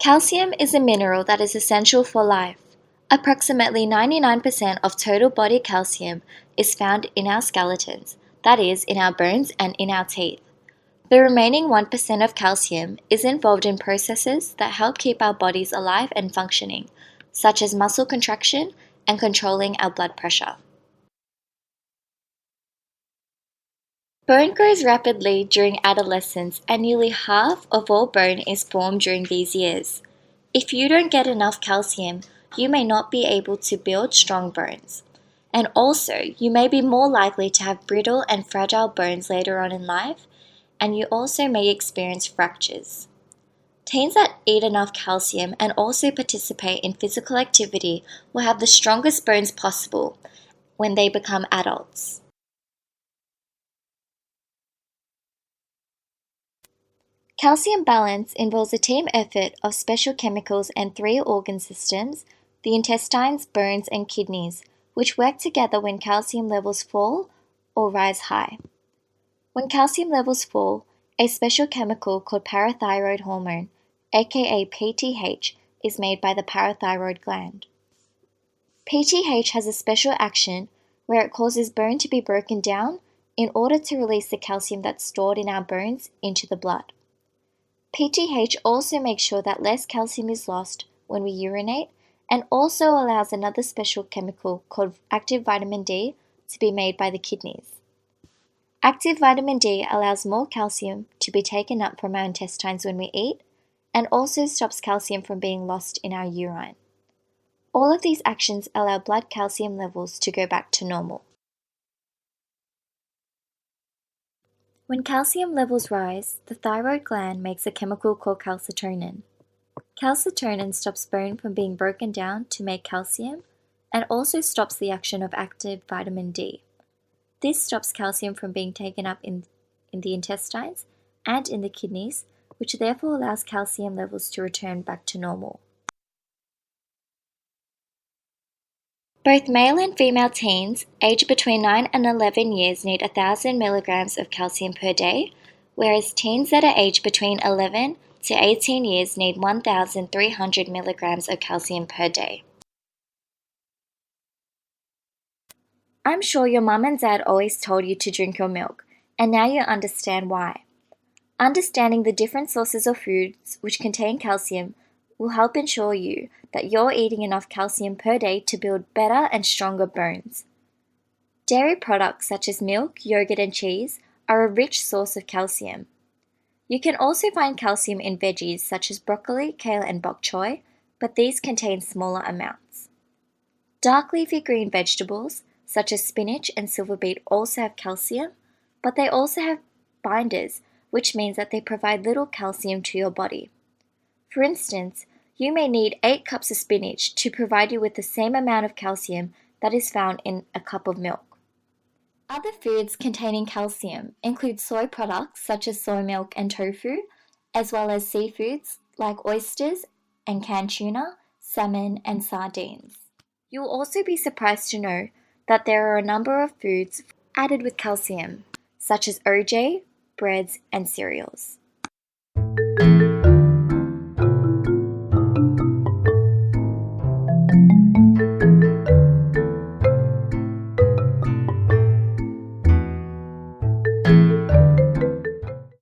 Calcium is a mineral that is essential for life. Approximately 99% of total body calcium is found in our skeletons, that is, in our bones and in our teeth. The remaining 1% of calcium is involved in processes that help keep our bodies alive and functioning, such as muscle contraction and controlling our blood pressure. Bone grows rapidly during adolescence, and nearly half of all bone is formed during these years. If you don't get enough calcium, you may not be able to build strong bones. And also, you may be more likely to have brittle and fragile bones later on in life, and you also may experience fractures. Teens that eat enough calcium and also participate in physical activity will have the strongest bones possible when they become adults. Calcium balance involves a team effort of special chemicals and three organ systems, the intestines, bones, and kidneys, which work together when calcium levels fall or rise high. When calcium levels fall, a special chemical called parathyroid hormone, aka PTH, is made by the parathyroid gland. PTH has a special action where it causes bone to be broken down in order to release the calcium that's stored in our bones into the blood. PTH also makes sure that less calcium is lost when we urinate and also allows another special chemical called active vitamin D to be made by the kidneys. Active vitamin D allows more calcium to be taken up from our intestines when we eat and also stops calcium from being lost in our urine. All of these actions allow blood calcium levels to go back to normal. When calcium levels rise, the thyroid gland makes a chemical called calcitonin. Calcitonin stops bone from being broken down to make calcium and also stops the action of active vitamin D. This stops calcium from being taken up in the intestines and in the kidneys, which therefore allows calcium levels to return back to normal. Both male and female teens aged between 9 and 11 years need 1,000 milligrams of calcium per day, whereas teens that are aged between 11 to 18 years need 1,300 milligrams of calcium per day. I'm sure your mum and dad always told you to drink your milk, and now you understand why. Understanding the different sources of foods which contain calcium will help ensure you that you're eating enough calcium per day to build better and stronger bones. Dairy products such as milk, yogurt, and cheese are a rich source of calcium. You can also find calcium in veggies such as broccoli, kale, and bok choy, but these contain smaller amounts. Dark leafy green vegetables such as spinach and silver beet also have calcium, but they also have binders, which means that they provide little calcium to your body. For instance, you may need 8 cups of spinach to provide you with the same amount of calcium that is found in a cup of milk. Other foods containing calcium include soy products such as soy milk and tofu, as well as seafoods like oysters and canned tuna, salmon, and sardines. You'll also be surprised to know that there are a number of foods added with calcium, such as OJ, breads, and cereals.